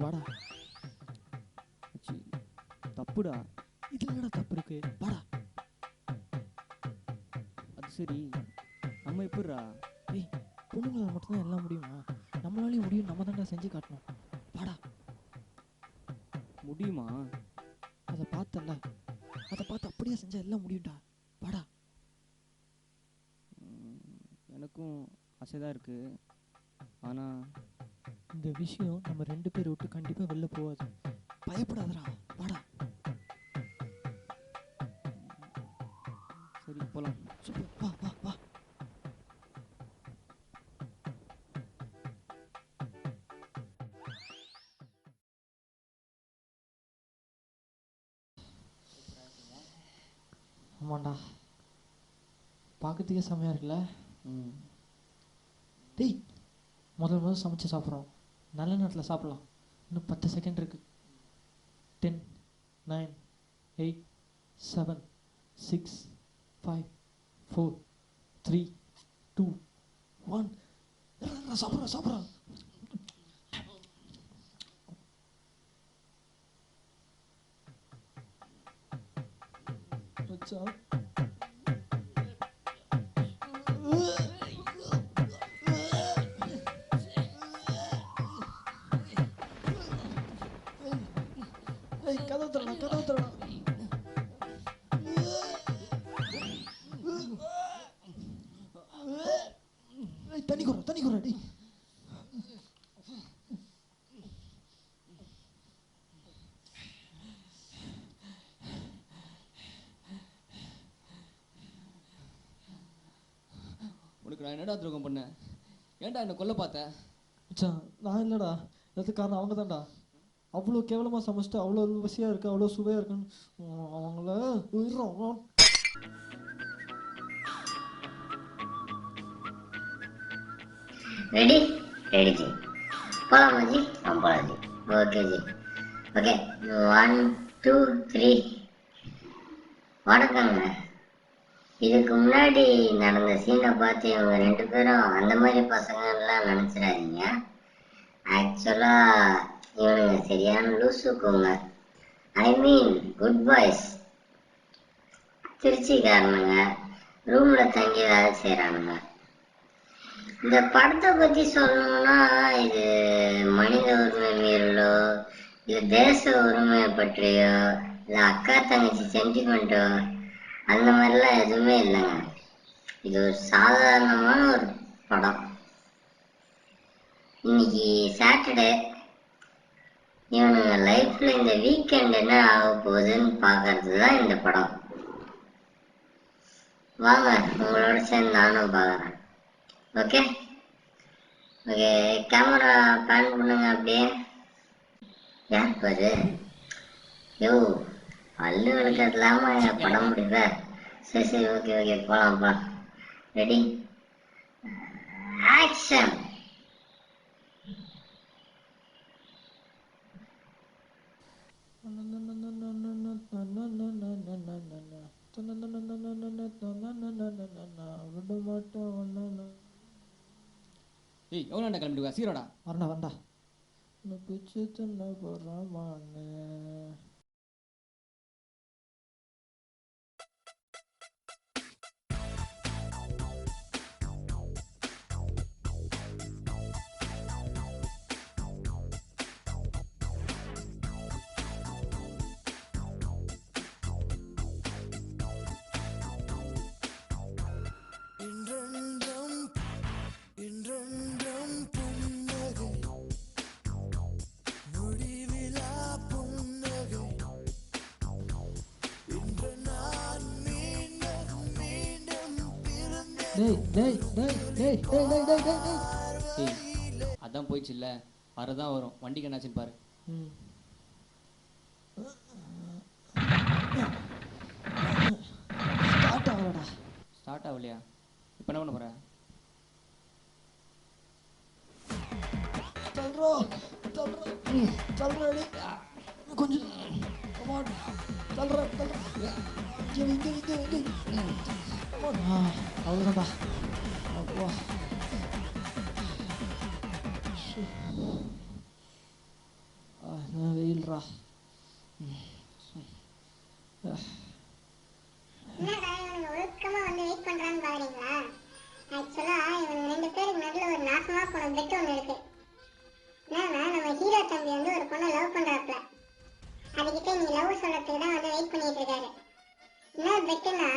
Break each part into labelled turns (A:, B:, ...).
A: வாடா.
B: சி, தப்புடா.
A: இதில் என்னடா தப்பு இருக்கு? வாடா.
B: அது சரி, நம்ம எப்படிடா?
A: ஏய், பொண்ணுங்களால் மட்டும்தான் எல்லாம் முடியுமா? நம்மளாலையும் முடியும். நம்ம தான்டா செஞ்சு காட்டணும். வாடா.
B: முடியுமா?
A: அதை பார்த்தல, அதை பார்த்து அப்படியே செஞ்சால் எல்லாம் முடியும்டா. வாடா.
B: எனக்கும் ஆசைதான் இருக்குது. ஆனால்
A: இந்த விஷயம் நம்ம 2 பேரை விட்டு கண்டிப்பாக வெளில போகாது. பயப்படாதடா. வாடா.
B: சரி, போகலாம்.
A: சூப்பர். வா வா வா. ஆமாண்டா, பார்க்கறதுக்கே செம்மையாக இருக்குல்ல? டேய், முதல் சமைச்சு சாப்பிட்றோம். நல்ல நேரத்தில் சாப்பிட்லாம். இன்னும் 10 செகண்ட் இருக்கு. 10, 9, 8, 7, 6, 5, 4, 3, 2, 1. சாப்பிட்றோம் சாப்பிட்றோம். வச்சா கதவு தரணும், கதவு தரணும். தண்ணி குற, தண்ணி குற. டி
B: உனக்கு நான் என்னடா துரோகம் பண்ணேன்? ஏன்டா என்னை கொல்ல பார்த்த?
A: மச்சான், நான் இல்லைடா. அதுக்கு காரணம் அவங்க தான்டா. அவ்வளோ கேவலமாக சமைச்சிட்டு அவ்வளோ ருசியாக இருக்குது, அவ்வளோ சுவையாக இருக்குன்னு அவங்கள உயிரோம்.
C: Ready ready ji. போகலாமா ஜி? போகலாம் ஜி. ஓகே ஜி. ஓகே, 1 2 3. வணக்கங்க. இதுக்கு முன்னாடி நடந்த சீனை பார்த்து இவங்க 2 பேரும் அந்த மாதிரி பசங்கள்லாம் நினச்சிடாதீங்க. ஆக்சுவலாக இவனுங்க சரியான லூசுக்குங்க. ஐ மீன் குட் பாய்ஸ். திருச்சிக்காரனுங்க, ரூமில் தங்கி வேலை செய்கிறானுங்க. இந்த படத்தை பற்றி சொல்லணும்னா, இது மனித உரிமை மீறலோ, இது தேச உரிமையை பற்றியோ, இல்லை அக்கா தங்கச்சி சென்டிமெண்ட்டோ அந்த மாதிரிலாம் எதுவுமே இல்லைங்க. இது ஒரு சாதாரணமான ஒரு படம். இன்னைக்கு சாட்டர்டே. இவனுங்க லைஃப்ல இந்த வீக்கெண்ட் என்ன ஆக போகுதுன்னு பார்க்கறது தான் இந்த படம். வாங்க, உங்களோட சேர்ந்து நானும் பார்க்குறேன். ஓகே ஓகே, கேமரா பேன் பண்ணுங்க அப்படியே. யார் பாரு? யோ, பல்லு விளக்கிறது இல்லாமல் படம் முடியல. சரி சரி, ஓகே ஓகே, போகலாம் போகலாம். Ready, action.
B: ஏய், எவ்வளோ கிளம்பிடுவா? சீரோடா.
A: வரண்டா வரண்டா. பிச்சு தன்ன போடுறாமான்னு.
B: அதான் போயிடுச்சு இல்லை, வரதான் வரும். வண்டிக்கு என்னாச்சுன்னு பாரு. ஸ்டார்ட் ஆகலையா? இப்போ என்ன பண்ண போற?
A: கொஞ்சம் அவ்வளோதான்டா. அப்பா, இருடா.
D: என்னடா இவனுங்க ஒழுக்கமா வந்து வெயிட் பண்றான்னு பாக்குறீங்களா? ஆக்சுவலா இவங்க 2 பேருக்கு நடுவில் ஒரு நாசமா போன பெட் ஒன்று இருக்கு. என்னன்னா நம்ம ஹீரோ தம்பி வந்து ஒரு பொண்ணை லவ் பண்றாப்ல. அதுக்கிட்ட நீ லவ் சொல்றதுக்கு தான் வந்து வெயிட் பண்ணிட்டு இருக்காரு. என்ன பெட்டுனா,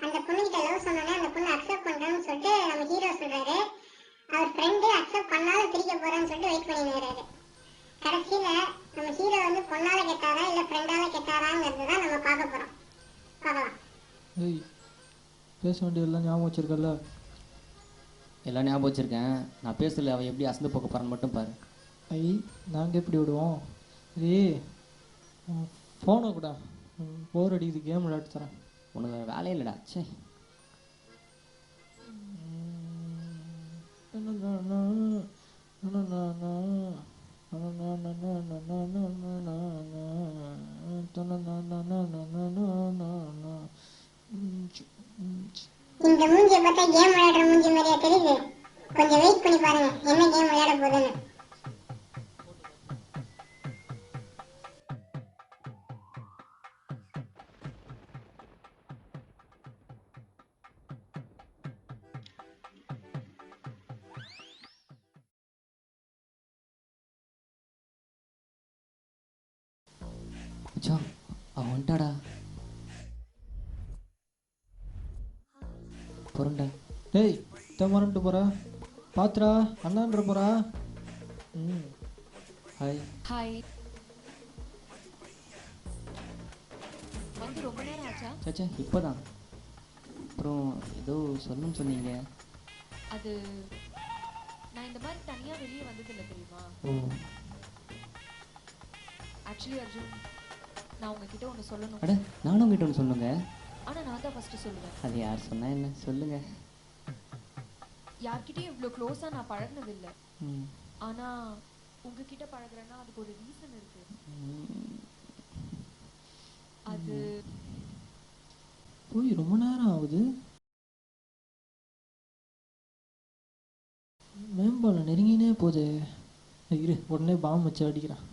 D: அந்த பொண்ணுகிட்ட லவ் சொன்னோன்னே அந்த பொண்ணு அக்செப்ட் பண்றான்னு சொல்லிட்டு நம்ம ஹீரோ சொல்றாரு. அவர் ஃப்ரெண்டு அக்செப்ட் பண்ணாலும் பிரிக்க போறான்னு சொல்லிட்டு வெயிட் பண்ணிடுறாரு. கடைசியில நம்ம ஹீரோ வந்து பொண்ணால கெட்டாரா இல்ல ஃப்ரெண்டால கெட்டாராங்கிறது தான் நம்ம பார்க்க போறோம். பார்க்கலாம்.
A: ஏய், பேச வேண்டியதெல்லாம் ஞாபகம் வச்சிருக்கல?
B: எல்லாம் ஞாபகம் வச்சிருக்கேன். நான் பேசல, அவள் எப்படி அசந்து போக போறான்னு மட்டும் பாரு.
A: ஐ, நாங்கள் எப்படி விடுவோம்? ஏய், ஃபோனை கூட போர் அடிக்குது, கேம் விளையாட்டு தரேன்.
B: உனக்கு வேறு வேலையே இல்லைடா. சே,
D: இந்த மூஞ்சியை பார்த்தா கேம் விளையாடுற மூஞ்சி மாதிரியா தெரியுது? கொஞ்சம் வெயிட் பண்ணி பாருங்க என்ன கேம் விளையாட போகுதுன்னு.
B: மச்சான் அவன் வந்துட்டாடா. பொருண்டா.
A: டேய், மறந்துட்டு போகிறா பாத்துரா, அண்ணான்ற போகிறா.
B: ஹாய்.
E: ஹாய். வந்து ரொம்ப நேரம் ஆச்சா?
B: சச்சா இப்போதான். அப்புறம் ஏதோ சொல்லணும்னு சொன்னீங்க.
E: அது நான் இந்த மாதிரி தனியா வெளியே வந்ததில்லை தெரியுமா?
B: ஓ,
E: ஆக்சுவலி அர்ஜுன், நான் உங்ககிட்ட ஒன்று சொல்லணும்.
B: அட நானும் உங்ககிட்ட ஒன்று சொல்லுங்க.
E: ஆனால் நான் தான் ஃபஸ்ட்டு சொல்லுவேன்.
B: அது யார் சொன்னா என்ன? சொல்லுங்க.
E: யார்கிட்டயும் இவ்வளோ க்ளோஸாக நான் பழகினதில்லை.
B: ம்.
E: ஆனால் உங்ககிட்ட பழகுறேன்னா அதுக்கு ஒரு ரீசன் இருக்கு. அது
A: போய் ரொம்ப நேரம் ஆகுது. மேம்பாலம் நெருங்கினே போதே. இரு, உடனே பாம்பு வச்சு அடிக்கிறேன்.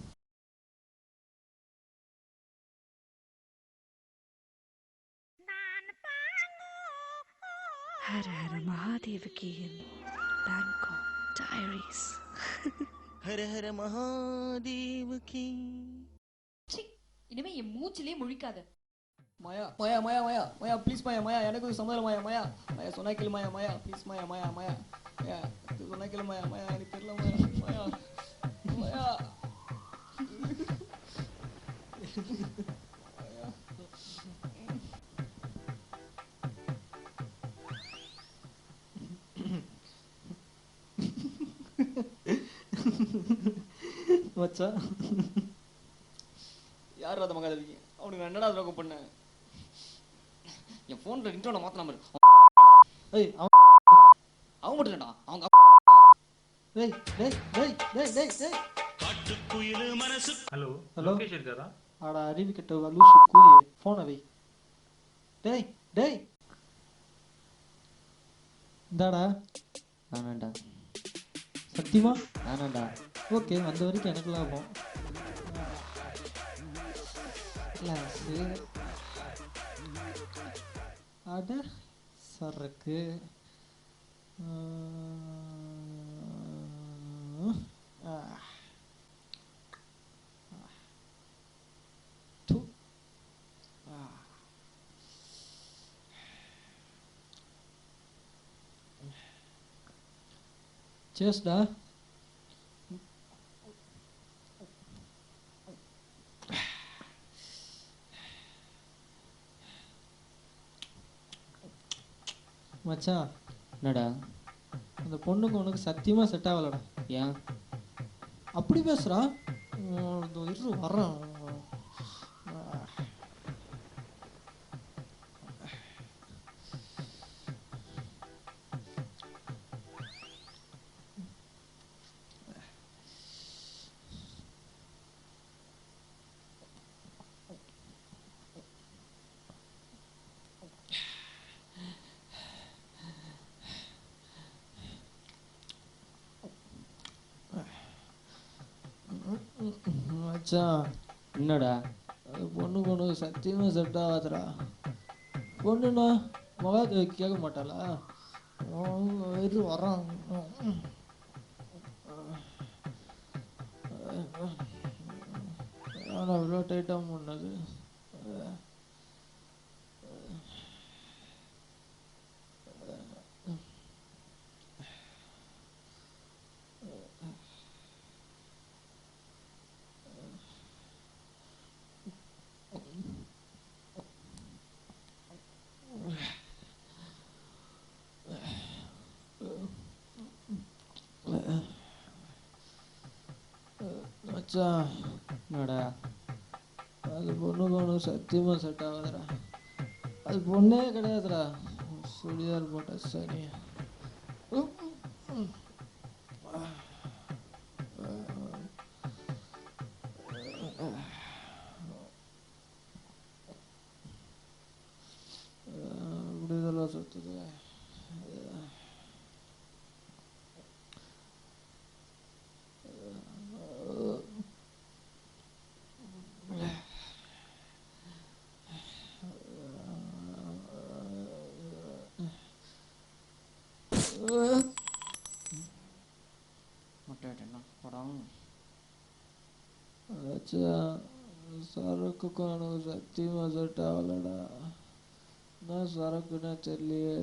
F: हर हर महादेव की बैंकॉक डायरीज
G: हर हर महादेव की.
E: சி, இனிமே என் மூச்சிலே முழிக்காத.
B: மாயா மாயா மாயா மாயா மாயா ப்ளீஸ் மாயா மாயா எனக்கு ஒரு சம்மதம் மாயா மாயா மாயா சொன்னா கேளு மாயா மாயா ப்ளீஸ் மாயா மாயா மாயா மாயா சொன்னா கேளு மாயா மாயா எனக்கு தெரியல மாயா மாயா மாயா.
A: வச்சா
B: யார் அந்த மகாதேவி? அவனுக்கு நான் என்னடா துரோகம் பண்ணேன்? என் ஃபோனில் ரிங்டோனை மாற்றின மாதிரி.
A: ஏய்,
B: அவன் மட்டும் இல்லைடா, அவங்க
A: டேய் டேய் டேய் டேய் டேய் டேய்.
H: Hello
A: hello.
H: லோகேஷ் இருக்காரா?
A: ஆடா அறிவு கெட்ட லூசு கூதியே, ஃபோனை வை. டேய் டேய், இந்தாடா.
B: நானாண்டா.
A: சத்தியமா?
B: நானாண்டா.
A: ஓகே, வந்த வரைக்கும் எனக்கு லாபம். கிளாஸு அட சரக்கு. சேஸ்டா. மச்சான்,
B: என்னடா?
A: அந்த பொண்ணுக்கு உனக்கு சத்தியமா செட் ஆகலடா.
B: ஏன்
A: அப்படி பேசுறா? இரு வர்றேன். மச்சான்,
B: என்னடா?
A: அது பொண்ணுக்கு ஒன்று சத்தியமாக செட் ஆகாதுடா. பொண்ணுண்ணா மகாதேவி கேட்க மாட்டாளா? இது வரான். ஆனால் அவ்வளோ டைட்டாக முன்னது. மச்சான்,
B: என்னடா?
A: அது பொண்ணுக்கு ஒன்று சத்தியமாக செட் ஆகாதுடா. அது பொண்ணே கிடையாதுடா, சுடிதார் போட்ட சனி. அப்படி இதெல்லாம் சுற்றுது.
B: மொட்டை படம்
A: சரக்குக்கு எனக்கு சத்தியமாக செட் ஆகலடா. நான் சரக்குன்னா தெரியலையே.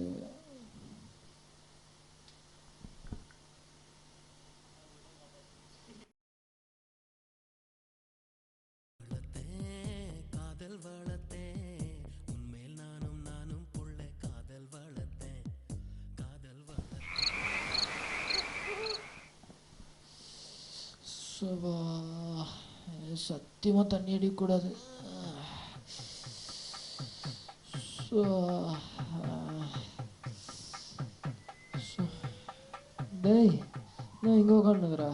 G: காதல் வளர்த்தேன் உன்மேல் நானும் புள்ள காதல் வளர்த்தேன்
A: சத்தியமாக தண்ணி அடிக்கக்கூடாது. டேய், நான் இங்கே உட்காந்துக்கிறா.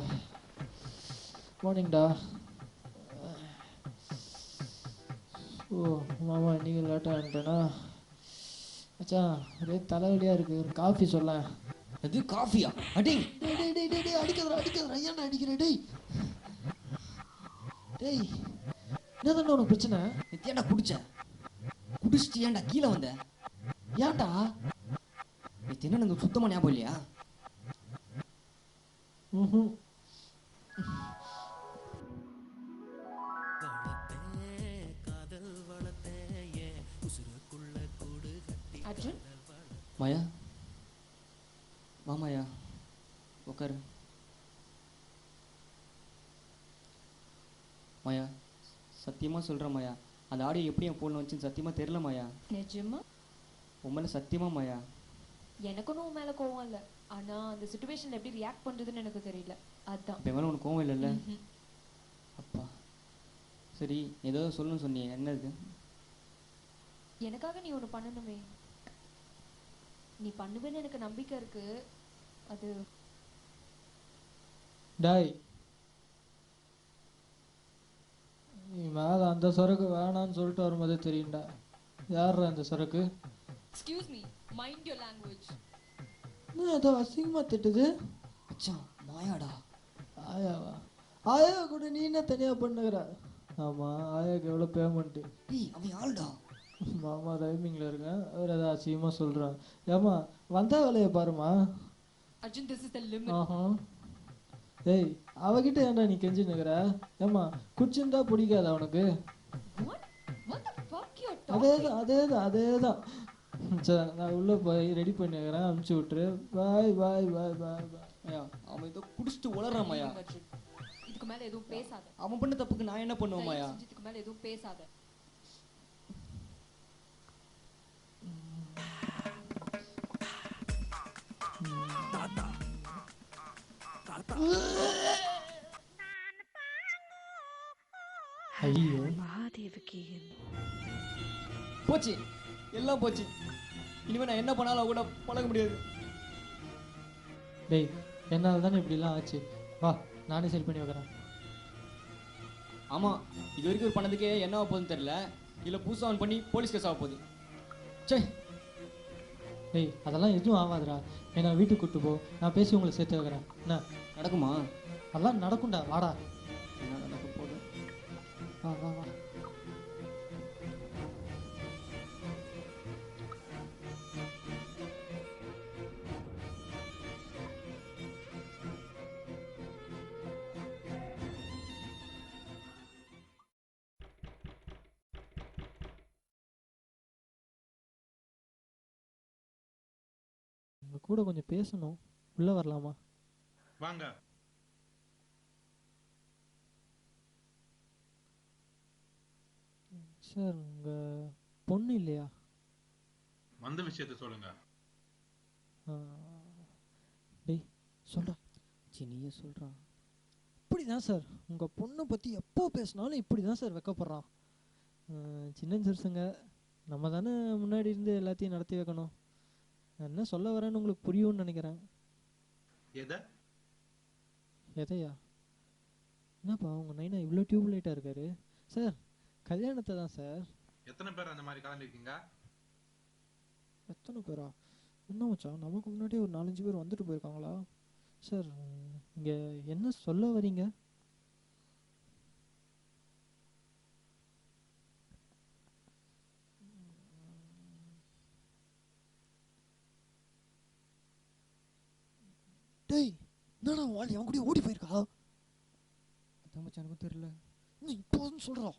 A: மார்னிங்டா. ஓ மாமா, இன்னைக்கு லேட்டாக வந்துட்டேனா? மச்சான், ஒரே தலைவலியாக இருக்குது, ஒரு காஃபி சொல்ல.
B: அது காஃபியா? அடி
A: டேய் டேய் டேய் டேய் டேய், அடிக்கிறா ஏன்டா அடிக்கிற? டேய் டேய், என்னதான்டா உனக்கு பிரச்சனை?
B: எத்தியாண்டா குடிச்ச? குடிச்சிட்டு ஏன்டா கீழே வந்த?
A: ஏன்டா?
B: இது என்ன எனக்கு சுத்தமாக ஞாபகம் இல்லையா?
A: ம்
E: அர்ஜுன்,
B: மாயா, வா மாயா, உட்காரு. மாயா, சத்தியமாக சொல்கிறேன் மாயா, அந்த ஆடியோ எப்படி என் ஃபோனில் வந்துச்சுன்னு சத்தியமாக தெரில மாயா.
E: நிஜமா?
B: உன் மேலே சத்தியமாக மாயா.
E: எனக்கும் உன் மேலே கோவம் இல்லை, ஆனால் அந்த சுச்சுவேஷனில் எப்படி ரியாக்ட் பண்ணுறதுன்னு எனக்கு தெரியல, அதான்.
B: இப்போ மேலே உனக்கு கோவம் இல்லைல்ல? அப்பா சரி, ஏதோ சொல்லணும்னு சொன்னியே, என்ன இது?
E: எனக்காக நீ ஒன்று பண்ணணுமே. நீ பண்ணுவேன்னு எனக்கு நம்பிக்கை இருக்கு. அது
A: டாய், நீ மேலே அந்த சரக்கு வேணான்னு சொல்லிட்டு வரும்போதே தெரியும்டா. யார்ரா அந்த சரக்கு?
E: Excuse me, mind your language.
A: என்ன ஏதோ அசிங்கமாக திட்டுது?
B: மச்சான், மாயாடா.
A: ஆயாவா? ஆயா கூட நீ என்ன தனியாக பண்ணுகிற? ஆமாம், ஆயாவுக்கு எவ்வளோ பேமெண்ட்டு?
B: ஏய், அவன் ஆளுடா.
A: மாமா ரைமிங்கில் இருக்கேன், அவர் ஏதாவது அசிங்கமாக சொல்கிறான். ஏம்மா, வந்த வேலையை பாருமா.
E: Arjun, this is the limit.
A: ஆஹா. ஏய், அவகிட்ட ஏன்டா நீ கெஞ்சினுக்கிற? ஏம்மா, குச்சிருந்தா பிடிக்காதா உனக்கு?
E: What the fuck you are talking?
A: அதேதான். சரி, நான் உள்ளே போய் ரெடி பண்ணிக்கிறேன், அனுப்பிச்சி விட்டுரு. பாய் பாய் பாய் பாய் பாய்.
B: மாயா, அவன் ஏதோ குடிச்சிட்டு உளறான் மாயா.
E: அர்ஜுன், இதுக்கு மேல எதுவும் பேசாத.
B: அவன் பண்ண தப்புக்கு நான் என்ன பண்ணுவேன் மாயா?
E: இதுக்கு மேல எதுவும் பேசாத.
A: ஐயோ,
F: மகாதேவகி
B: போச்சு, எல்லாம் போச்சு. இனிமே நான் என்ன பண்ணாலும் கூட பழக முடியாது.
A: டேய், என்னால் தானே இப்படிலாம் ஆச்சு. வா, நானே சரி பண்ணி வைக்கிறேன்.
B: ஆமாம், இது வரைக்கும் ஒரு பண்ணதுக்கே என்ன ஆக போகுதுன்னு தெரியல. இதில் புதுசாக ஆன் பண்ணி போலீஸ் கேஸ் ஆக போகுது. சே,
A: டேய், அதெல்லாம் எதுவும் ஆகாதுடா. என்ன வீட்டுக்கு கூப்பிட்டு போ, நான் பேசி உங்களை சேர்த்து வைக்கிறேன். என்ன
B: நடக்குமா?
A: அதெல்லாம் நடக்கும்டா, வாடா.
B: என்ன நடக்க போகுது?
A: வா வா வா. உங்க கூட கொஞ்சம் பேசணும், உள்ள வரலாமா?
H: வாங்க.
A: சார் உங்க பொண்ணு இல்லையா?
H: வந்த விஷயத்த சொல்லுங்க.
A: டேய் சொல்றா.
B: நீயே சொல்கிறான்.
A: இப்படிதான் சார் உங்க பொண்ணை பத்தி எப்போ பேசினாலும் இப்படிதான் சார் வெக்கப்படுறான். சின்ன சிறுசுங்க, நம்ம தானே முன்னாடி இருந்து எல்லாத்தையும் நடத்தி வைக்கணும். நான் என்ன சொல்ல வரேன்னு உங்களுக்கு புரியும்னு நினைக்கிறேன். எதையா? என்னப்பா உங்க நைனா இவ்வளோ டியூப் லைட்டாக இருக்காரு? சார் கல்யாணத்தை தான் சார்.
H: எத்தனை பேர் அந்த மாதிரி கிளம்பிருக்கீங்க?
A: எத்தனை பேரா? என்ன மச்சான், நமக்கு முன்னாடியே ஒரு 4-5 பேர் வந்துட்டு போயிருக்காங்களா? சார் இங்கே என்ன சொல்ல வரீங்க? டேய் என்னடா வாலி அவன் கூட ஓடி போயிருக்கா?
B: அதான் மச்சான் எனக்கும் தெரியல.
A: நீ இப்போதுன்னு சொல்கிறா?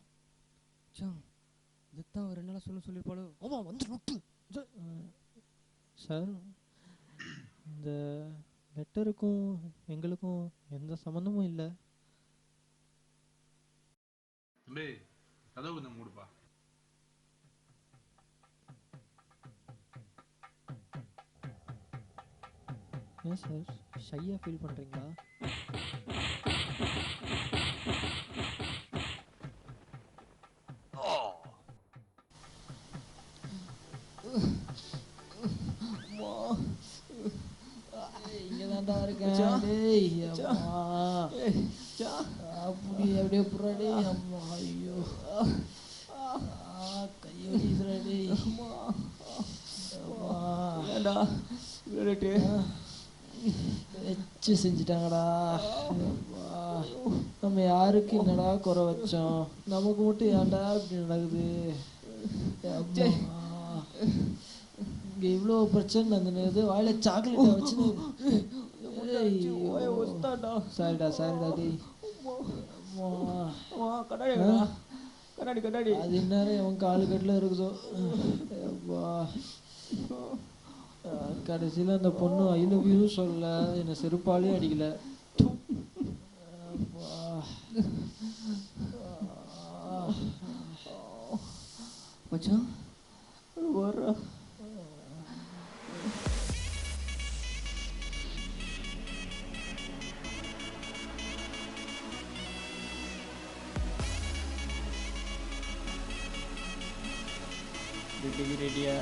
B: மச்சான் இதுதான் ஒரு 2 நாளாக சொல்லியிருப்பாளோ.
A: ஆமாம் வந்து நொட்டு. சார் இந்த லெட்டருக்கும் எங்களுக்கும் எந்த சம்மந்தமும் இல்லை.
H: தம்பி கதவு கொஞ்சம் மூடுப்பா.
A: ஏன் சார் ஷையாக ஃபீல் பண்ணுறீங்களா?
B: இங்கே தான்டா இருக்கேன். டேய் அம்மா அப்படி அப்படியே புறாடே. அம்மா ஐயோ கையோடிதுடா. டேய் அம்மா ஏண்டா இவ்வளோட்டு வச்சு செஞ்சிட்டாங்கடா. நம்ம யாருக்கு என்னடா குறை வச்சோம்? நமக்கு மட்டும் ஏன்டா இப்படி நடக்குது? இங்கே இவ்வளோ பிரச்சனை நடந்துன்னு வாயில சாக்லேட்டை வச்சு. சாரிடா சாரிடா. டேய் கண்ணாடி கண்ணாடி கண்ணாடி அது இந்நேரம் எவன் காலு கட்டில் இருக்குதோ. கடைசியில் அந்த பொண்ணு ஐ லவ் யூ சொல்ல என்னை செருப்பாலே அடிக்கல. மச்சான் வர்றா. ரெடியா?